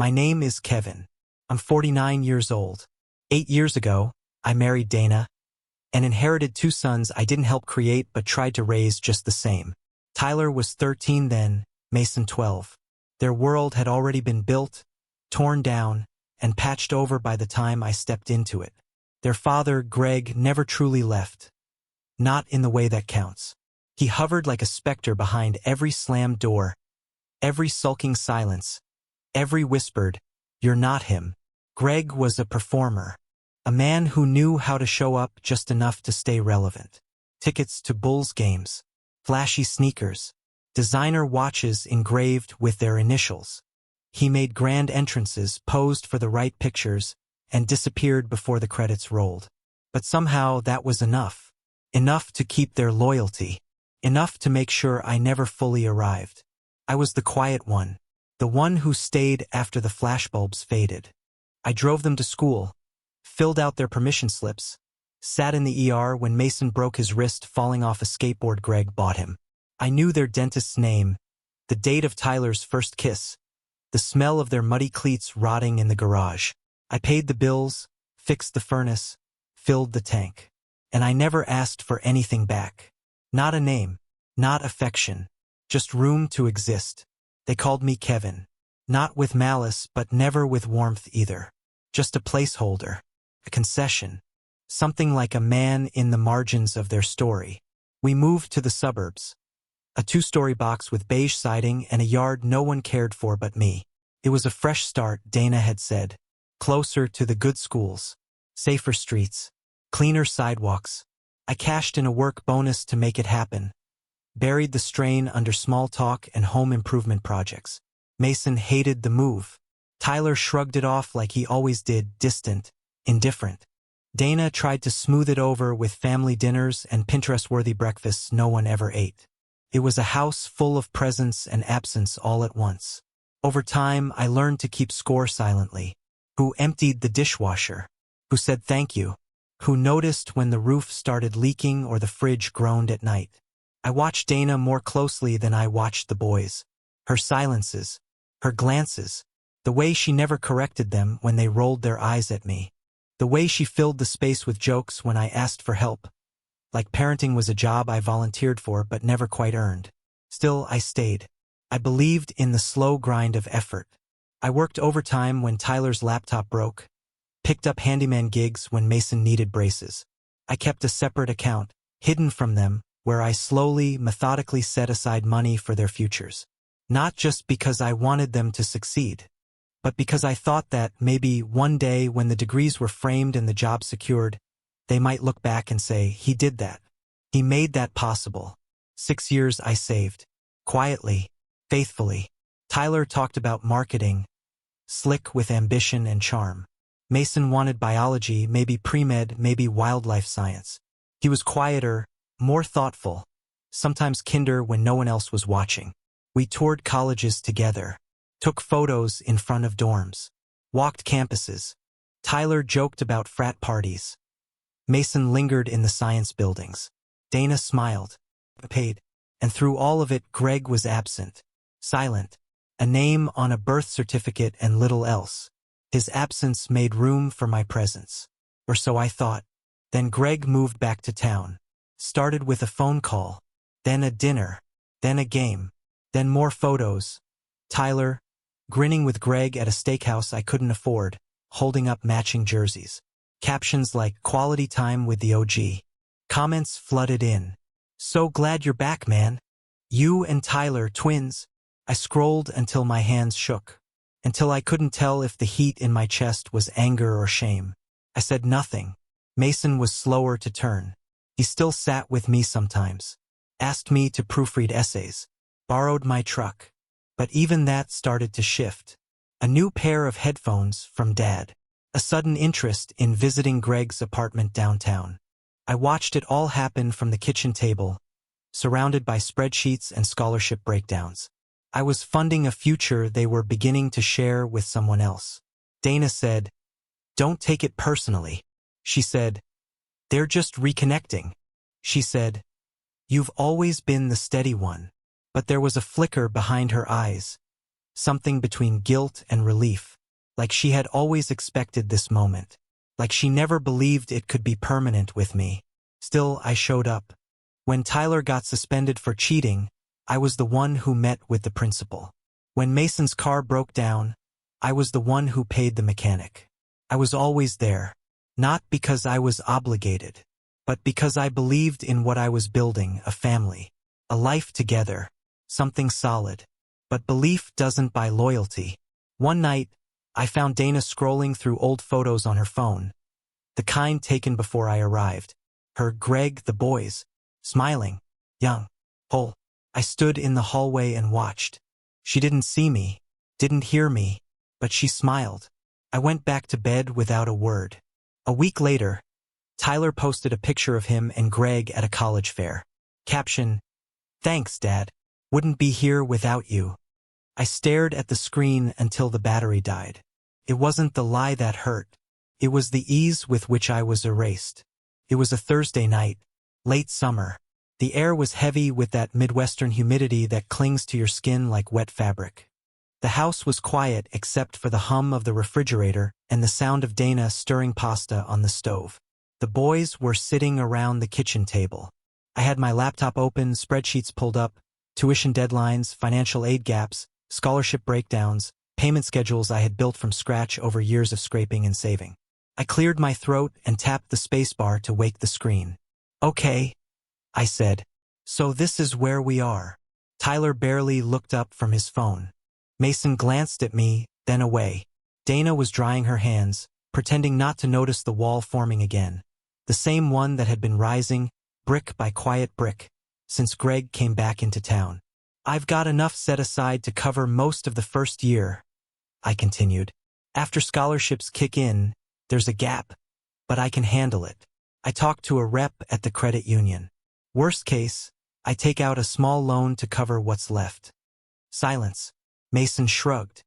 My name is Kevin. I'm 49 years old. 8 years ago, I married Dana and inherited 2 sons I didn't help create but tried to raise just the same. Tyler was 13 then, Mason 12. Their world had already been built, torn down, and patched over by the time I stepped into it. Their father, Greg, never truly left. Not in the way that counts. He hovered like a specter behind every slammed door, every sulking silence, every whispered, "You're not him." Greg was a performer. A man who knew how to show up just enough to stay relevant. Tickets to Bulls games, flashy sneakers, designer watches engraved with their initials. He made grand entrances, posed for the right pictures, and disappeared before the credits rolled. But somehow that was enough. Enough to keep their loyalty. Enough to make sure I never fully arrived. I was the quiet one. The one who stayed after the flashbulbs faded. I drove them to school, filled out their permission slips, sat in the ER when Mason broke his wrist falling off a skateboard Greg bought him. I knew their dentist's name, the date of Tyler's first kiss, the smell of their muddy cleats rotting in the garage. I paid the bills, fixed the furnace, filled the tank. And I never asked for anything back. Not a name, not affection, just room to exist. They called me Kevin. Not with malice, but never with warmth either. Just a placeholder, a concession, something like a man in the margins of their story. We moved to the suburbs. A 2-story box with beige siding and a yard no one cared for but me. It was a fresh start, Dana had said. Closer to the good schools, safer streets, cleaner sidewalks. I cashed in a work bonus to make it happen. Buried the strain under small talk and home improvement projects. Mason hated the move. Tyler shrugged it off like he always did, distant, indifferent. Dana tried to smooth it over with family dinners and Pinterest-worthy breakfasts no one ever ate. It was a house full of presence and absence all at once. Over time, I learned to keep score silently. Who emptied the dishwasher? Who said thank you? Who noticed when the roof started leaking or the fridge groaned at night? I watched Dana more closely than I watched the boys. Her silences, her glances, the way she never corrected them when they rolled their eyes at me. The way she filled the space with jokes when I asked for help. Like parenting was a job I volunteered for but never quite earned. Still, I stayed. I believed in the slow grind of effort. I worked overtime when Tyler's laptop broke, picked up handyman gigs when Mason needed braces. I kept a separate account, hidden from them, where I slowly, methodically set aside money for their futures. Not just because I wanted them to succeed, but because I thought that maybe one day when the degrees were framed and the job secured, they might look back and say, he did that. He made that possible. 6 years I saved. Quietly, faithfully. Tyler talked about marketing, slick with ambition and charm. Mason wanted biology, maybe pre-med, maybe wildlife science. He was quieter, more thoughtful, sometimes kinder when no one else was watching. We toured colleges together, took photos in front of dorms, walked campuses. Tyler joked about frat parties. Mason lingered in the science buildings. Dana smiled, paid, and through all of it, Greg was absent, silent, a name on a birth certificate and little else. His absence made room for my presence, or so I thought. Then Greg moved back to town. Started with a phone call, then a dinner, then a game, then more photos. Tyler, grinning with Greg at a steakhouse I couldn't afford, holding up matching jerseys. Captions like quality time with the OG. Comments flooded in. So glad you're back, man. You and Tyler, twins. I scrolled until my hands shook, until I couldn't tell if the heat in my chest was anger or shame. I said nothing. Mason was slower to turn. He still sat with me sometimes, asked me to proofread essays, borrowed my truck. But even that started to shift. A new pair of headphones from Dad. A sudden interest in visiting Greg's apartment downtown. I watched it all happen from the kitchen table, surrounded by spreadsheets and scholarship breakdowns. I was funding a future they were beginning to share with someone else. Dana said, "Don't take it personally." She said, "They're just reconnecting." She said, "You've always been the steady one." But there was a flicker behind her eyes. something between guilt and relief, like she had always expected this moment, like she never believed it could be permanent with me. Still, I showed up. When Tyler got suspended for cheating, I was the one who met with the principal. When Mason's car broke down, I was the one who paid the mechanic. I was always there, not because I was obligated, but because I believed in what I was building, a family, a life together, something solid. But belief doesn't buy loyalty. One night, I found Dana scrolling through old photos on her phone, the kind taken before I arrived. Her, Greg, the boys, smiling, young, whole. I stood in the hallway and watched. She didn't see me, didn't hear me, but she smiled. I went back to bed without a word. A week later, Tyler posted a picture of him and Greg at a college fair. Caption, "Thanks, Dad. Wouldn't be here without you." I stared at the screen until the battery died. It wasn't the lie that hurt. It was the ease with which I was erased. It was a Thursday night, late summer. The air was heavy with that Midwestern humidity that clings to your skin like wet fabric. The house was quiet except for the hum of the refrigerator and the sound of Dana stirring pasta on the stove. The boys were sitting around the kitchen table. I had my laptop open, spreadsheets pulled up, tuition deadlines, financial aid gaps, scholarship breakdowns, payment schedules I had built from scratch over years of scraping and saving. I cleared my throat and tapped the spacebar to wake the screen. "Okay," I said. "So this is where we are." Tyler barely looked up from his phone. Mason glanced at me, then away. Dana was drying her hands, pretending not to notice the wall forming again. The same one that had been rising, brick by quiet brick, since Greg came back into town. "I've got enough set aside to cover most of the first year," I continued. "After scholarships kick in, there's a gap, but I can handle it. I talked to a rep at the credit union. Worst case, I take out a small loan to cover what's left." Silence. Mason shrugged.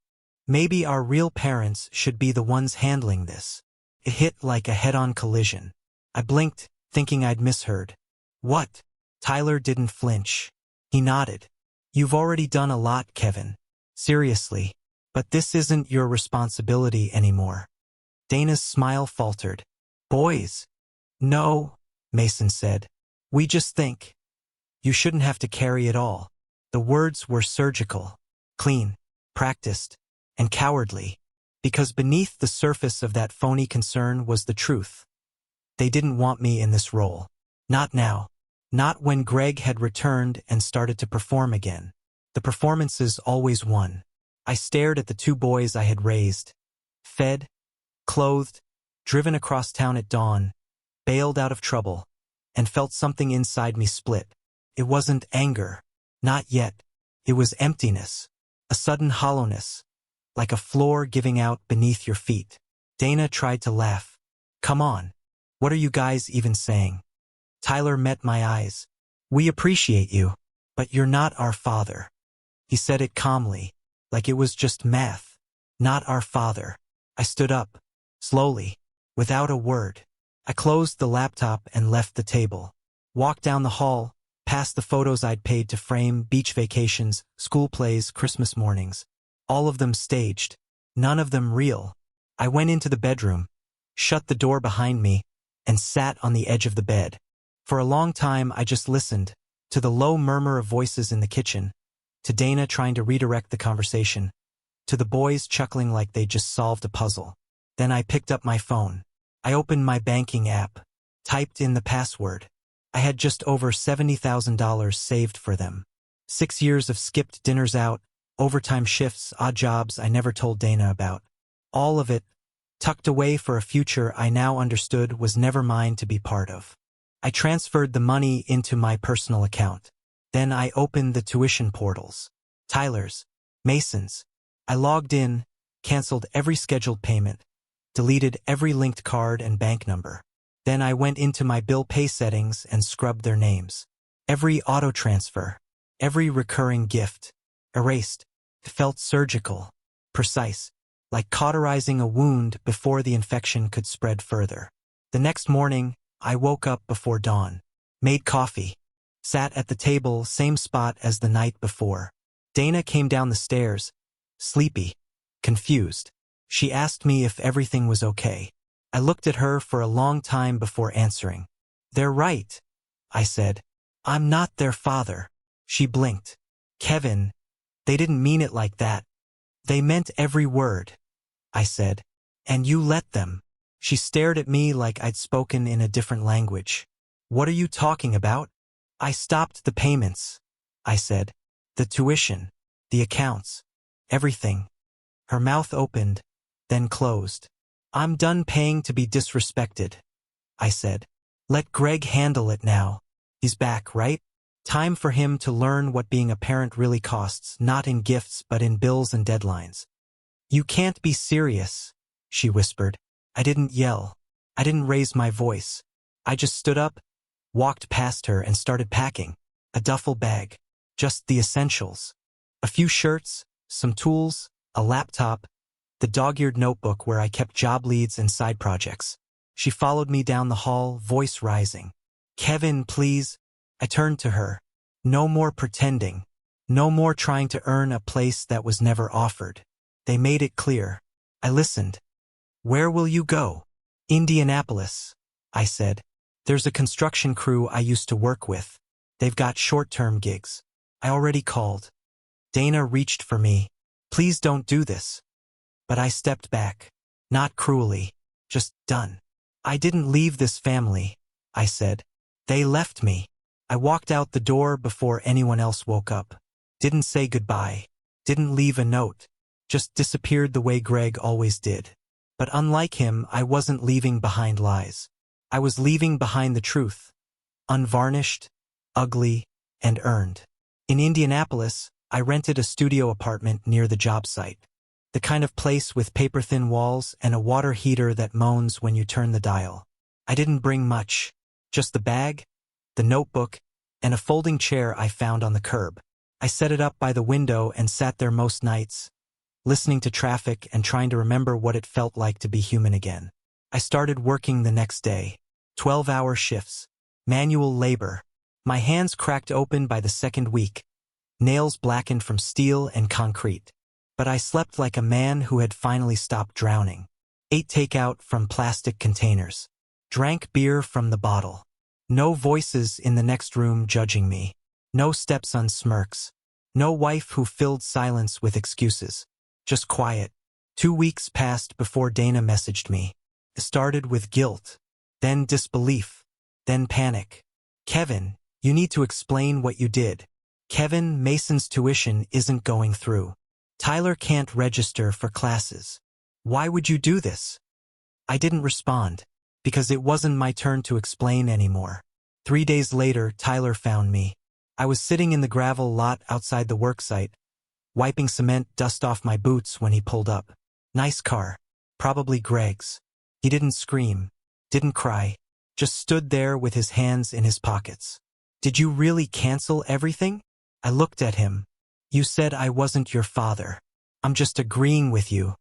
"Maybe our real parents should be the ones handling this." It hit like a head-on collision. I blinked, thinking I'd misheard. "What?" Tyler didn't flinch. He nodded. "You've already done a lot, Kevin. Seriously. But this isn't your responsibility anymore." Dana's smile faltered. "Boys." "No," Mason said. "We just think you shouldn't have to carry it all." The words were surgical, clean, practiced, and cowardly, because beneath the surface of that phony concern was the truth. They didn't want me in this role. Not now. Not when Greg had returned and started to perform again. The performances always won. I stared at the two boys I had raised. Fed, clothed, driven across town at dawn, bailed out of trouble, and felt something inside me split. It wasn't anger. Not yet. It was emptiness. A sudden hollowness, like a floor giving out beneath your feet. Dana tried to laugh. "Come on. What are you guys even saying?" Tyler met my eyes. "We appreciate you, but you're not our father." He said it calmly, like it was just math. "Not our father." I stood up, slowly, without a word. I closed the laptop and left the table. Walked down the hall, past the photos I'd paid to frame, beach vacations, school plays, Christmas mornings. All of them staged. None of them real. I went into the bedroom, shut the door behind me, and sat on the edge of the bed. For a long time I just listened, to the low murmur of voices in the kitchen, to Dana trying to redirect the conversation, to the boys chuckling like they just solved a puzzle. Then I picked up my phone. I opened my banking app, typed in the password. I had just over $70,000 saved for them. 6 years of skipped dinners out, overtime shifts, odd jobs I never told Dana about. All of it, tucked away for a future I now understood was never mine to be part of. I transferred the money into my personal account. Then I opened the tuition portals. Tyler's, Mason's. I logged in, canceled every scheduled payment, deleted every linked card and bank number. Then I went into my bill pay settings and scrubbed their names. Every auto transfer, every recurring gift, erased. It felt surgical, precise, like cauterizing a wound before the infection could spread further. The next morning, I woke up before dawn, made coffee, sat at the table, same spot as the night before. Dana came down the stairs, sleepy, confused. She asked me if everything was okay. I looked at her for a long time before answering. "They're right," I said. "I'm not their father." She blinked. "Kevin, they didn't mean it like that." "They meant every word," I said. "And you let them." She stared at me like I'd spoken in a different language. "What are you talking about?" "I stopped the payments," I said. "The tuition, the accounts, everything." Her mouth opened, then closed. "I'm done paying to be disrespected," I said. "Let Greg handle it now. He's back, right? Time for him to learn what being a parent really costs, not in gifts but in bills and deadlines." "You can't be serious," she whispered. I didn't yell. I didn't raise my voice. I just stood up, walked past her, and started packing. A duffel bag. Just the essentials. A few shirts, some tools, a laptop, the dog-eared notebook where I kept job leads and side projects. She followed me down the hall, voice rising. "Kevin, please." I turned to her. "No more pretending. No more trying to earn a place that was never offered." They made it clear. I listened. "Where will you go?" "Indianapolis," I said. "There's a construction crew I used to work with. They've got short-term gigs. I already called." Dana reached for me. "Please don't do this." But I stepped back. Not cruelly. Just done. "I didn't leave this family," I said. "They left me." I walked out the door before anyone else woke up. Didn't say goodbye. Didn't leave a note. Just disappeared the way Greg always did. But unlike him, I wasn't leaving behind lies. I was leaving behind the truth. Unvarnished, ugly, and earned. In Indianapolis, I rented a studio apartment near the job site. The kind of place with paper-thin walls and a water heater that moans when you turn the dial. I didn't bring much. Just the bag, the notebook, and a folding chair I found on the curb. I set it up by the window and sat there most nights, listening to traffic and trying to remember what it felt like to be human again. I started working the next day. 12-hour shifts. Manual labor. My hands cracked open by the second week. Nails blackened from steel and concrete. But I slept like a man who had finally stopped drowning. Ate takeout from plastic containers. Drank beer from the bottle. No voices in the next room judging me. No stepson smirks. No wife who filled silence with excuses. Just quiet. 2 weeks passed before Dana messaged me. It started with guilt, then disbelief, then panic. "Kevin, you need to explain what you did. Kevin, Mason's tuition isn't going through. Tyler can't register for classes. Why would you do this?" I didn't respond, because it wasn't my turn to explain anymore. 3 days later, Tyler found me. I was sitting in the gravel lot outside the worksite, wiping cement dust off my boots when he pulled up. Nice car. Probably Greg's. He didn't scream, didn't cry, just stood there with his hands in his pockets. "Did you really cancel everything?" I looked at him. "You said I wasn't your father. I'm just agreeing with you."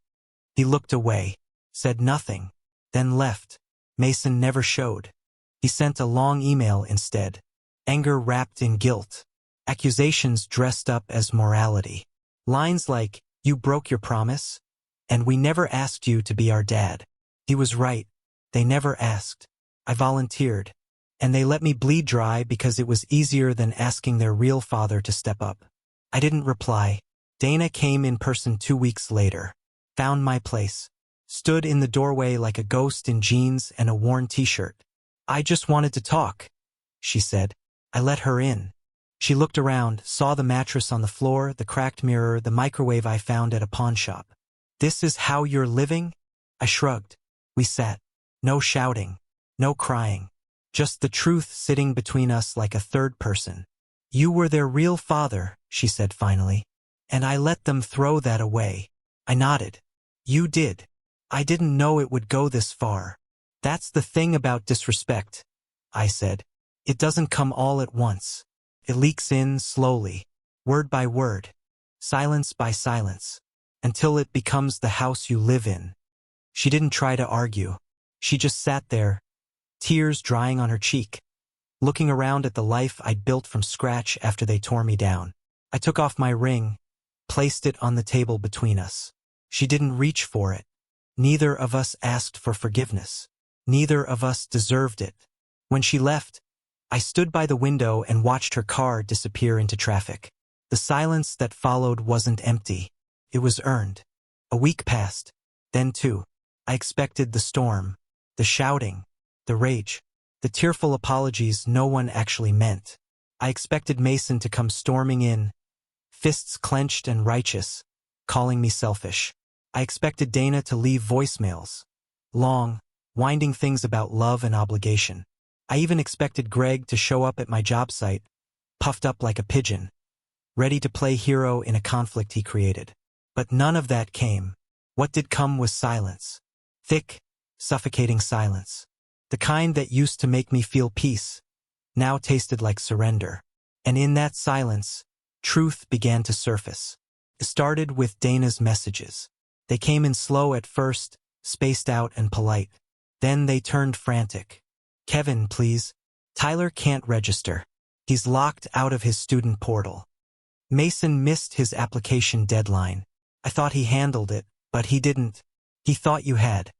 He looked away, said nothing, then left. Mason never showed. He sent a long email instead. Anger wrapped in guilt. Accusations dressed up as morality. Lines like, "You broke your promise," and "We never asked you to be our dad." He was right. They never asked. I volunteered, and they let me bleed dry because it was easier than asking their real father to step up. I didn't reply. Dana came in person 2 weeks later. Found my place. Stood in the doorway like a ghost in jeans and a worn t-shirt. "I just wanted to talk," she said. I let her in. She looked around, saw the mattress on the floor, the cracked mirror, the microwave I found at a pawn shop. "This is how you're living?" I shrugged. We sat. No shouting. No crying. Just the truth sitting between us like a third person. "You were their real father," she said finally. "And I let them throw that away." I nodded. "You did. I didn't know it would go this far." "That's the thing about disrespect," I said. "It doesn't come all at once. It leaks in slowly, word by word, silence by silence, until it becomes the house you live in." She didn't try to argue. She just sat there, tears drying on her cheek, looking around at the life I'd built from scratch after they tore me down. I took off my ring. placed it on the table between us. She didn't reach for it. Neither of us asked for forgiveness. Neither of us deserved it. When she left, I stood by the window and watched her car disappear into traffic. The silence that followed wasn't empty. It was earned. A week passed. Then two. I expected the storm, the shouting, the rage, the tearful apologies no one actually meant. I expected Mason to come storming in, fists clenched and righteous, calling me selfish. I expected Dana to leave voicemails, long, winding things about love and obligation. I even expected Greg to show up at my job site, puffed up like a pigeon, ready to play hero in a conflict he created. But none of that came. What did come was silence. Thick, suffocating silence. The kind that used to make me feel peace, now tasted like surrender. And in that silence, truth began to surface. It started with Dana's messages. They came in slow at first, spaced out and polite. Then they turned frantic. Kevin, please. Tyler can't register. He's locked out of his student portal. Mason missed his application deadline. I thought he handled it, but he didn't. He thought you had.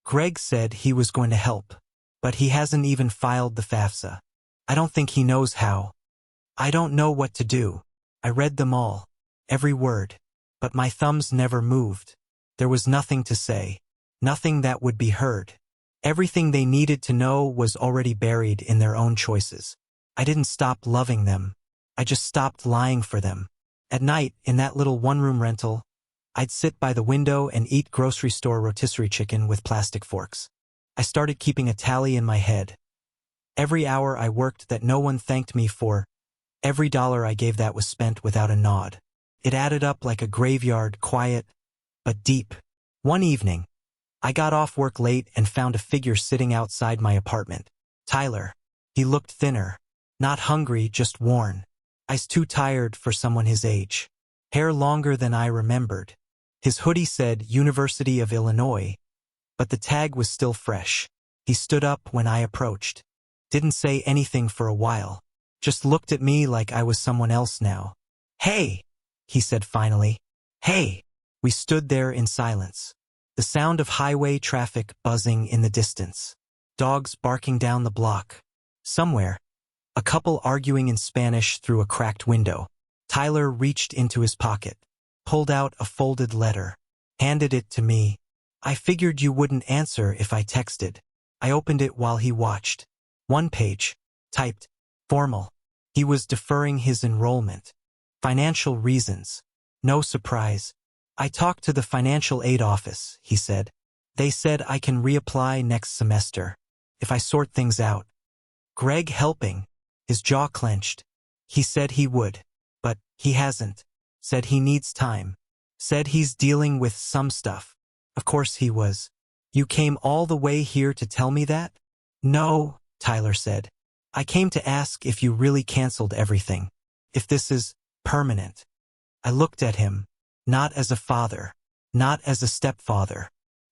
Greg said he was going to help, but he hasn't even filed the FAFSA. I don't think he knows how. I don't know what to do. I read them all, every word, but my thumbs never moved. There was nothing to say, nothing that would be heard. Everything they needed to know was already buried in their own choices. I didn't stop loving them. I just stopped lying for them. At night, in that little one-room rental, I'd sit by the window and eat grocery store rotisserie chicken with plastic forks. I started keeping a tally in my head. Every hour I worked that no one thanked me for, every dollar I gave that was spent without a nod. It added up like a graveyard, quiet, but deep. One evening, I got off work late and found a figure sitting outside my apartment. Tyler. He looked thinner. Not hungry, just worn. Eyes too tired for someone his age. Hair longer than I remembered. His hoodie said University of Illinois, but the tag was still fresh. He stood up when I approached. Didn't say anything for a while. Just looked at me like I was someone else now. Hey, he said finally. Hey. We stood there in silence. The sound of highway traffic buzzing in the distance. Dogs barking down the block. Somewhere, a couple arguing in Spanish through a cracked window. Tyler reached into his pocket, pulled out a folded letter, handed it to me. I figured you wouldn't answer if I texted. I opened it while he watched. One page, typed, formal. He was deferring his enrollment. Financial reasons. No surprise. I talked to the financial aid office, he said. They said I can reapply next semester, if I sort things out. Greg helping. His jaw clenched. He said he would, but he hasn't. Said he needs time. Said he's dealing with some stuff. Of course he was. You came all the way here to tell me that? No, Tyler said. I came to ask if you really canceled everything. If this is permanent. I looked at him, not as a father, not as a stepfather,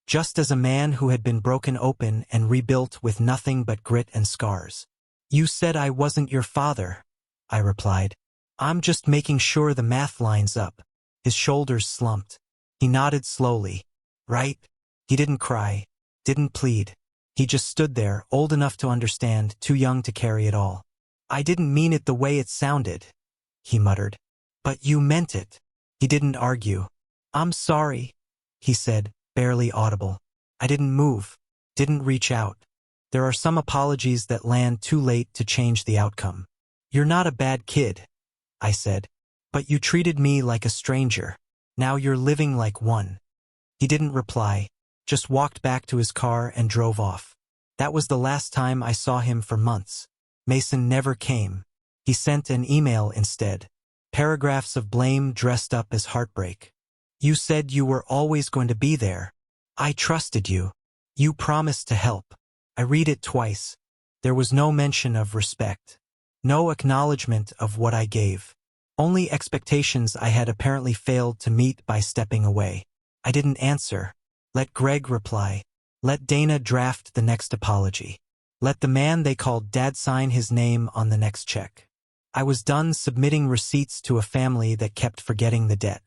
just as a man who had been broken open and rebuilt with nothing but grit and scars. You said I wasn't your father, I replied. I'm just making sure the math lines up. His shoulders slumped. He nodded slowly. Right? He didn't cry, didn't plead. He just stood there, old enough to understand, too young to carry it all. I didn't mean it the way it sounded, he muttered. But you meant it. He didn't argue. I'm sorry, he said, barely audible. I didn't move, didn't reach out. There are some apologies that land too late to change the outcome. You're not a bad kid, I said. But you treated me like a stranger. Now you're living like one. He didn't reply, just walked back to his car and drove off. That was the last time I saw him for months. Mason never came. He sent an email instead. Paragraphs of blame dressed up as heartbreak. You said you were always going to be there. I trusted you. You promised to help. I read it twice. There was no mention of respect. No acknowledgement of what I gave. Only expectations I had apparently failed to meet by stepping away. I didn't answer. Let Greg reply. Let Dana draft the next apology. Let the man they called Dad sign his name on the next check. I was done submitting receipts to a family that kept forgetting the debt.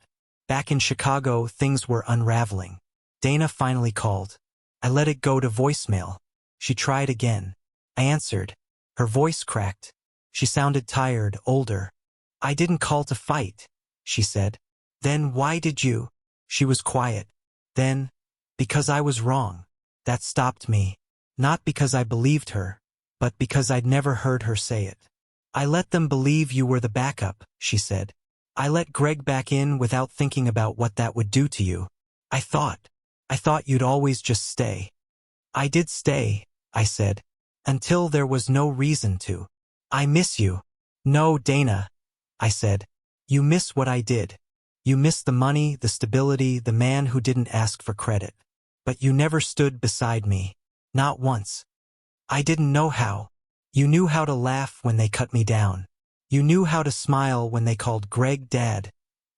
Back in Chicago, things were unraveling. Dana finally called. I let it go to voicemail. She tried again. I answered. Her voice cracked. She sounded tired, older. I didn't call to fight, she said. Then why did you? She was quiet. Then, because I was wrong. That stopped me. Not because I believed her, but because I'd never heard her say it. I let them believe you were the backup, she said. I let Greg back in without thinking about what that would do to you. I thought you'd always just stay. I did stay, I said, until there was no reason to. I miss you. No, Dana, I said. You miss what I did. You miss the money, the stability, the man who didn't ask for credit. But you never stood beside me. Not once. I didn't know how. You knew how to laugh when they cut me down. You knew how to smile when they called Greg Dad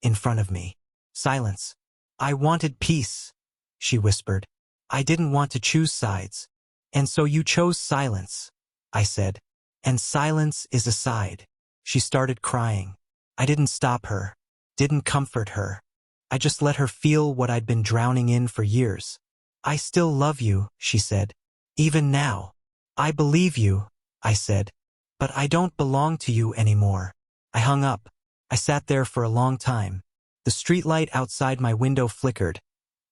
in front of me. Silence. I wanted peace, she whispered. I didn't want to choose sides. And so you chose silence, I said. And silence is a side. She started crying. I didn't stop her. Didn't comfort her. I just let her feel what I'd been drowning in for years. I still love you, she said. Even now. I believe you, I said. But I don't belong to you anymore. I hung up. I sat there for a long time. The streetlight outside my window flickered,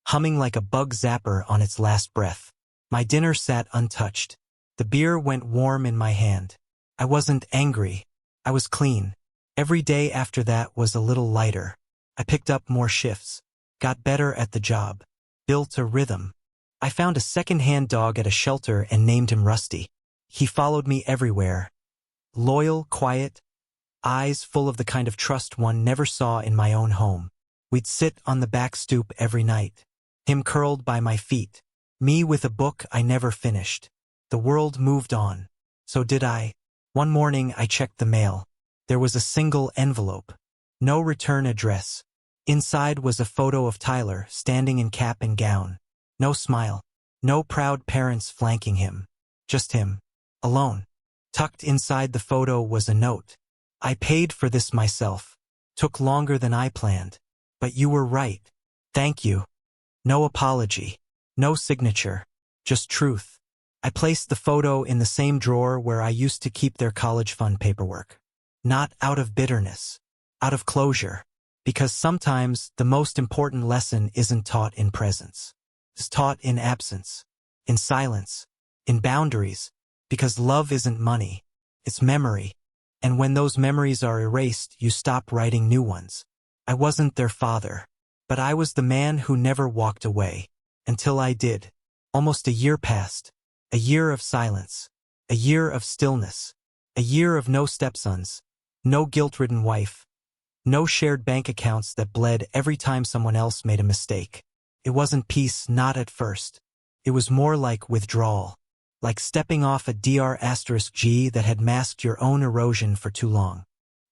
humming like a bug zapper on its last breath. My dinner sat untouched. The beer went warm in my hand. I wasn't angry. I was clean. Every day after that was a little lighter. I picked up more shifts, got better at the job, built a rhythm. I found a second-hand dog at a shelter and named him Rusty. He followed me everywhere. Loyal, quiet, eyes full of the kind of trust one never saw in my own home. We'd sit on the back stoop every night, him curled by my feet, me with a book I never finished. The world moved on. So did I. One morning I checked the mail. There was a single envelope. No return address. Inside was a photo of Tyler standing in cap and gown. No smile. No proud parents flanking him. Just him. Alone. Tucked inside the photo was a note. I paid for this myself. Took longer than I planned. But you were right. Thank you. No apology. No signature. Just truth. I placed the photo in the same drawer where I used to keep their college fund paperwork. Not out of bitterness. Out of closure. Because sometimes the most important lesson isn't taught in presence. It's taught in absence. In silence. In boundaries. Because love isn't money. It's memory. And when those memories are erased, you stop writing new ones. I wasn't their father. But I was the man who never walked away. Until I did. Almost a year passed. A year of silence. A year of stillness. A year of no stepsons. No guilt-ridden wife. No shared bank accounts that bled every time someone else made a mistake. It wasn't peace, not at first. It was more like withdrawal. Like stepping off a Dr*G that had masked your own erosion for too long.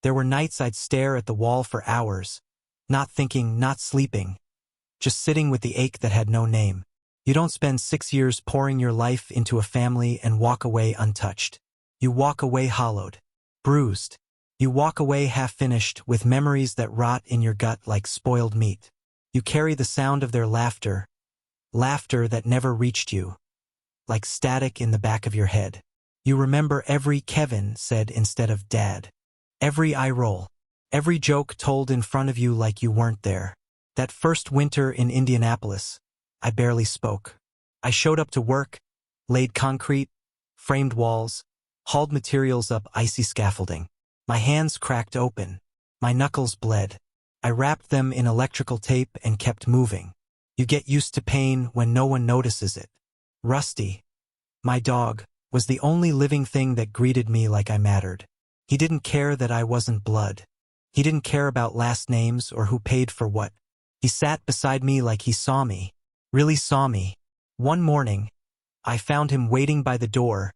There were nights I'd stare at the wall for hours, not thinking, not sleeping, just sitting with the ache that had no name. You don't spend 6 years pouring your life into a family and walk away untouched. You walk away hollowed, bruised. You walk away half-finished with memories that rot in your gut like spoiled meat. You carry the sound of their laughter, laughter that never reached you. Like static in the back of your head. You remember every Kevin said instead of Dad. Every eye roll. Every joke told in front of you like you weren't there. That first winter in Indianapolis, I barely spoke. I showed up to work, laid concrete, framed walls, hauled materials up icy scaffolding. My hands cracked open. My knuckles bled. I wrapped them in electrical tape and kept moving. You get used to pain when no one notices it. Rusty, my dog, was the only living thing that greeted me like I mattered. He didn't care that I wasn't blood. He didn't care about last names or who paid for what. He sat beside me like he saw me, really saw me. One morning, I found him waiting by the door,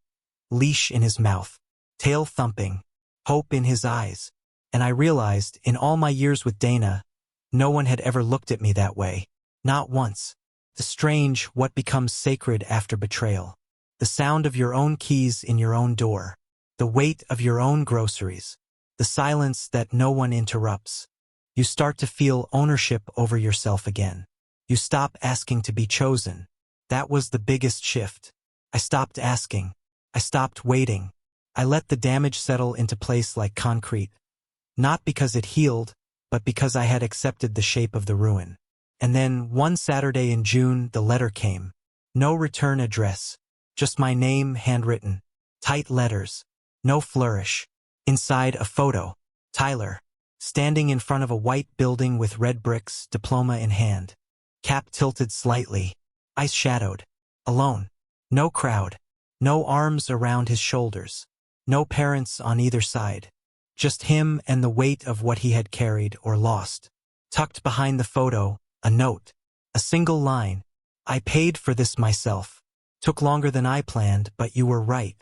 leash in his mouth, tail thumping, hope in his eyes. And I realized, in all my years with Dana, no one had ever looked at me that way. Not once. The strange, what becomes sacred after betrayal. The sound of your own keys in your own door. The weight of your own groceries. The silence that no one interrupts. You start to feel ownership over yourself again. You stop asking to be chosen. That was the biggest shift. I stopped asking. I stopped waiting. I let the damage settle into place like concrete. Not because it healed, but because I had accepted the shape of the ruin. And then, one Saturday in June, the letter came. No return address. Just my name handwritten. Tight letters. No flourish. Inside, a photo. Tyler. Standing in front of a white building with red bricks, diploma in hand. Cap tilted slightly. Eyes shadowed. Alone. No crowd. No arms around his shoulders. No parents on either side. Just him and the weight of what he had carried or lost. Tucked behind the photo, a note. A single line. I paid for this myself. Took longer than I planned, but you were right.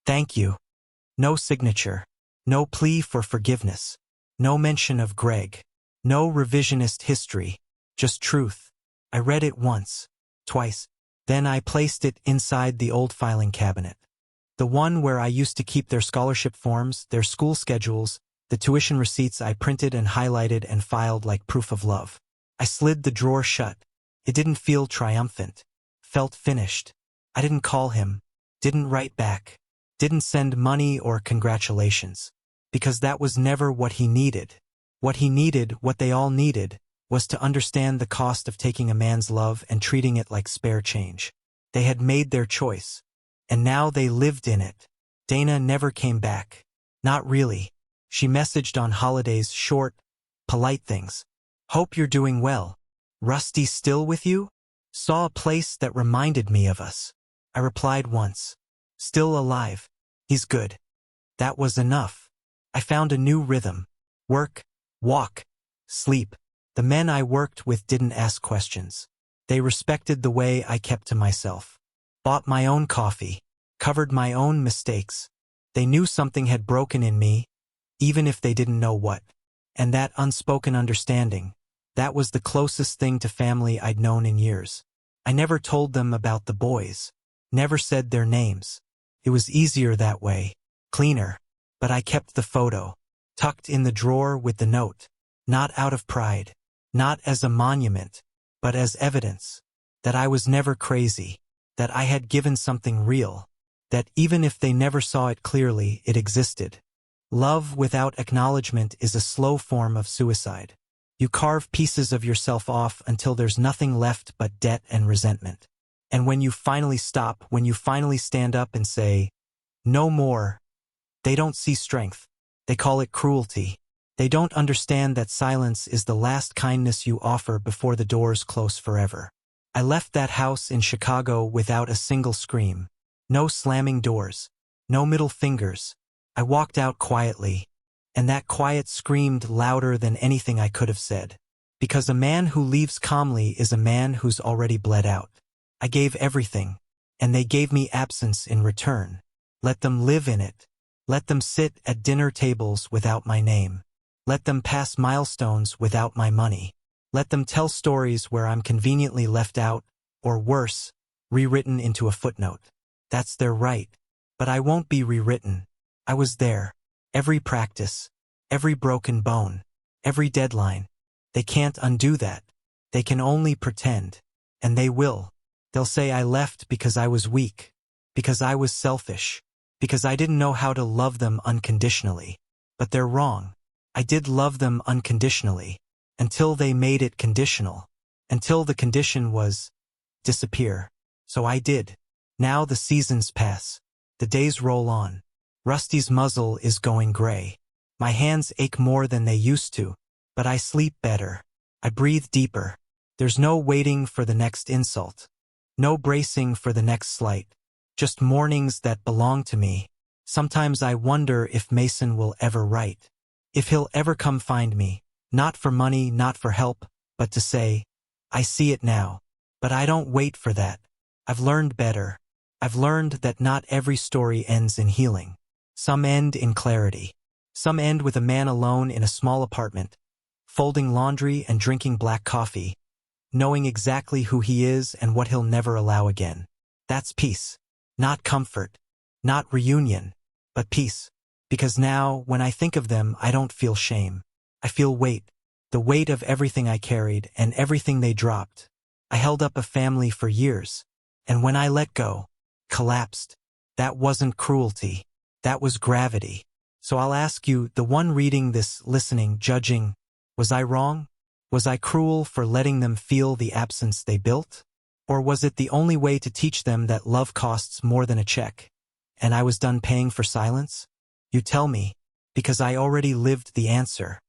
Thank you. No signature. No plea for forgiveness. No mention of Greg. No revisionist history. Just truth. I read it once. Twice. Then I placed it inside the old filing cabinet. The one where I used to keep their scholarship forms, their school schedules, the tuition receipts I printed and highlighted and filed like proof of love. I slid the drawer shut. It didn't feel triumphant. Felt finished. I didn't call him. Didn't write back. Didn't send money or congratulations. Because that was never what he needed. What he needed, what they all needed, was to understand the cost of taking a man's love and treating it like spare change. They had made their choice. And now they lived in it. Dana never came back. Not really. She messaged on holidays, short, polite things. Hope you're doing well. Rusty still with you? Saw a place that reminded me of us. I replied once. Still alive. He's good. That was enough. I found a new rhythm. Work, walk, sleep. The men I worked with didn't ask questions. They respected the way I kept to myself. Bought my own coffee. Covered my own mistakes. They knew something had broken in me, even if they didn't know what. And that unspoken understanding, that was the closest thing to family I'd known in years. I never told them about the boys. Never said their names. It was easier that way. Cleaner. But I kept the photo. Tucked in the drawer with the note. Not out of pride. Not as a monument. But as evidence. That I was never crazy. That I had given something real. That even if they never saw it clearly, it existed. Love without acknowledgement is a slow form of suicide. You carve pieces of yourself off until there's nothing left but debt and resentment. And when you finally stop, when you finally stand up and say, no more, they don't see strength. They call it cruelty. They don't understand that silence is the last kindness you offer before the doors close forever. I left that house in Chicago without a single scream. No slamming doors. No middle fingers. I walked out quietly. And that quiet screamed louder than anything I could have said. Because a man who leaves calmly is a man who's already bled out. I gave everything. And they gave me absence in return. Let them live in it. Let them sit at dinner tables without my name. Let them pass milestones without my money. Let them tell stories where I'm conveniently left out, or worse, rewritten into a footnote. That's their right. But I won't be rewritten. I was there. Every practice. Every broken bone. Every deadline. They can't undo that. They can only pretend. And they will. They'll say I left because I was weak. Because I was selfish. Because I didn't know how to love them unconditionally. But they're wrong. I did love them unconditionally. Until they made it conditional. Until the condition was disappear. So I did. Now the seasons pass. The days roll on. Rusty's muzzle is going gray. My hands ache more than they used to. But I sleep better. I breathe deeper. There's no waiting for the next insult. No bracing for the next slight. Just mornings that belong to me. Sometimes I wonder if Mason will ever write. If he'll ever come find me. Not for money, not for help, but to say, I see it now. But I don't wait for that. I've learned better. I've learned that not every story ends in healing. Some end in clarity. Some end with a man alone in a small apartment, folding laundry and drinking black coffee, knowing exactly who he is and what he'll never allow again. That's peace. Not comfort. Not reunion. But peace. Because now, when I think of them, I don't feel shame. I feel weight. The weight of everything I carried and everything they dropped. I held up a family for years, and when I let go, collapsed. That wasn't cruelty. That was gravity. So I'll ask you, the one reading this, listening, judging, was I wrong? Was I cruel for letting them feel the absence they built? Or was it the only way to teach them that love costs more than a check? And I was done paying for silence? You tell me, because I already lived the answer.